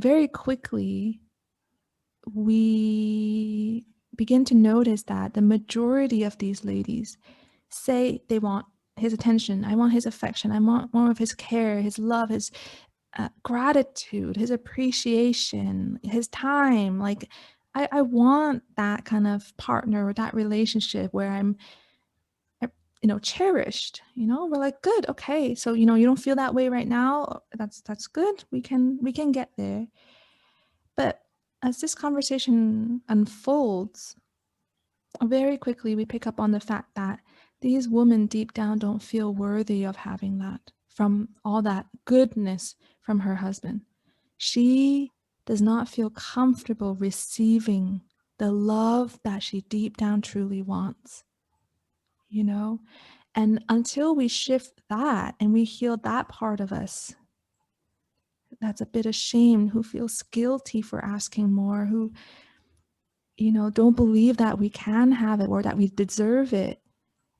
very quickly, we begin to notice that the majority of these ladies say they want his attention. I want his affection. I want more of his care, his love, his gratitude, his appreciation, his time. Like, I want that kind of partner or that relationship where I'm, cherished. We're like, good, okay. So you don't feel that way right now. That's good. We can get there. But as this conversation unfolds, very quickly we pick up on the fact that these women deep down don't feel worthy of having that, from all that goodness from her husband. She does not feel comfortable receiving the love that she deep down truly wants, you know? And until we shift that and we heal that part of us that's a bit ashamed, who feels guilty for asking more, who, don't believe that we can have it or that we deserve it,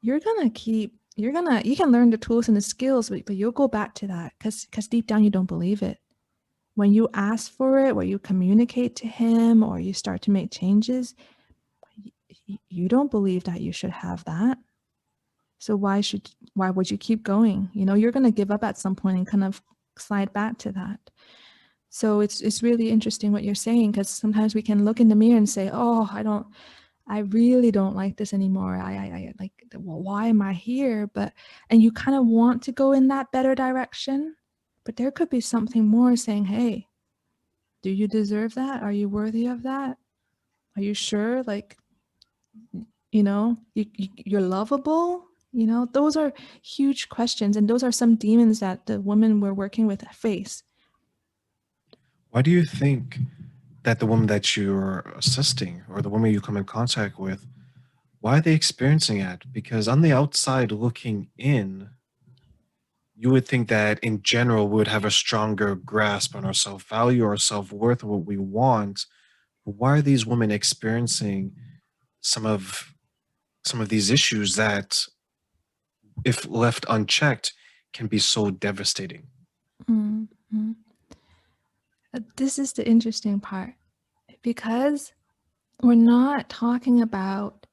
you can learn the tools and the skills, but you'll go back to that because deep down you don't believe it. When you ask for it, or you communicate to him, or you start to make changes, you don't believe that you should have that. So why would you keep going? You're going to give up at some point and kind of slide back to that. So it's really interesting what you're saying, because sometimes we can look in the mirror and say, oh, I really don't like this anymore. I like, well, why am I here? And you kind of want to go in that better direction, but there could be something more saying, hey, do you deserve that? Are you worthy of that? Are you sure? Like, you're lovable. Those are huge questions, and those are some demons that the women we're working with face. Why do you think that the woman that you're assisting or the woman you come in contact with, why are they experiencing it? Because on the outside looking in, you would think that in general we would have a stronger grasp on our self-value or self-worth, what we want. But why are these women experiencing some of some of these issues that, if left unchecked, can be so devastating? Mm-hmm. This is the interesting part, because we're not talking about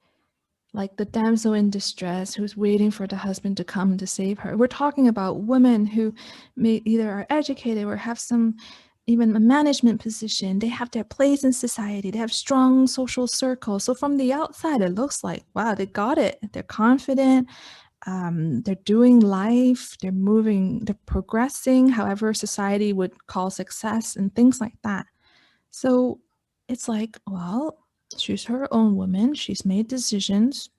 like the damsel in distress who's waiting for the husband to come to save her. We're talking about women who may either are educated or have some, even a management position. They have their place in society. They have strong social circles. So from the outside, it looks like, wow, they got it. They're confident. They're doing life. They're moving. They're progressing. However, society would call success and things like that. So it's like, well, she's her own woman. She's made decisions.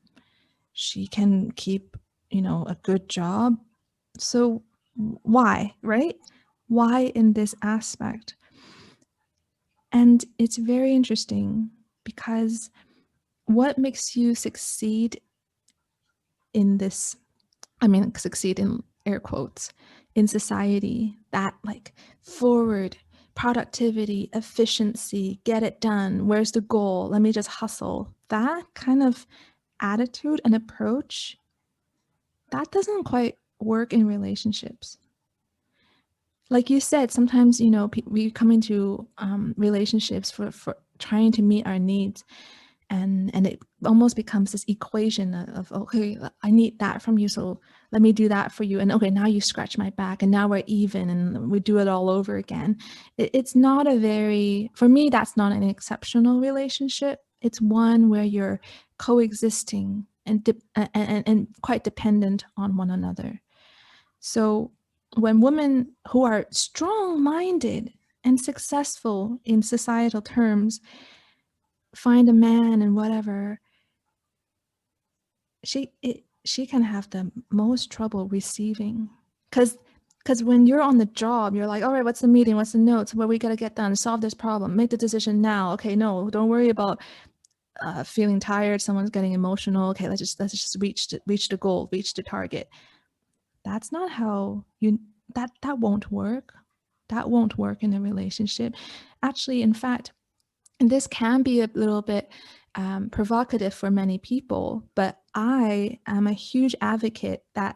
She can keep, a good job. So why, right? Why in this aspect? And it's very interesting, because what makes you succeed in this, succeed in air quotes, in society, that like forward productivity, efficiency, get it done, where's the goal, let me just hustle, that kind of attitude and approach, that doesn't quite work in relationships. Like you said, sometimes, we come into relationships for trying to meet our needs, and it almost becomes this equation of, okay, I need that from you, so let me do that for you, and okay, now you scratch my back, and now we're even, and we do it all over again. It's not a very, for me, that's not an exceptional relationship. It's one where you're coexisting and quite dependent on one another. So when women who are strong-minded and successful in societal terms find a man and whatever, she can have the most trouble receiving, because when you're on the job, you're like, all right, what's the meeting, what's the notes, what we got to get done, solve this problem, make the decision now. Okay, no, don't worry about feeling tired, someone's getting emotional. Okay, let's just reach the goal, reach the target. That's not how that won't work. That won't work in a relationship. Actually, in fact, and this can be a little bit provocative for many people, but I am a huge advocate that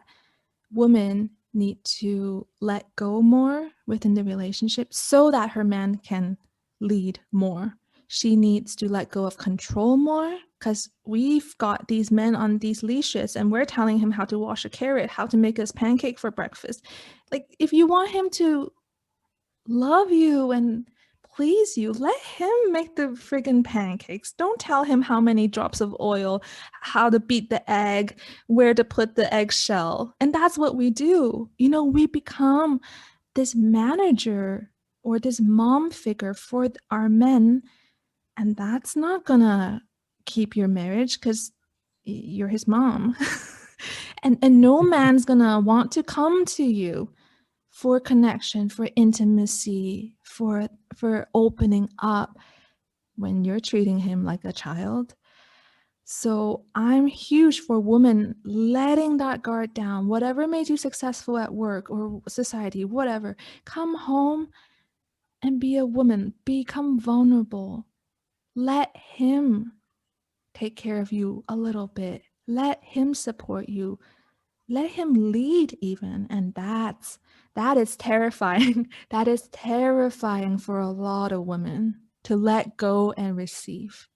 women need to let go more within the relationship so that her man can lead more. She needs to let go of control more because we've got these men on these leashes and we're telling him how to wash a carrot, how to make us pancake for breakfast. Like, if you want him to love you and please you, let him make the friggin' pancakes. Don't tell him how many drops of oil, how to beat the egg, where to put the eggshell. And that's what we do. You know, we become this manager or this mom figure for our men, and that's not gonna keep your marriage because you're his mom. And no man's gonna want to come to you for connection, for intimacy, for opening up when you're treating him like a child. So I'm huge for women letting that guard down. Whatever made you successful at work or society, whatever, come home and be a woman. Become vulnerable. Let him take care of you a little bit. Let him support you. Let him lead even, and that is terrifying. That is terrifying for a lot of women to let go and receive.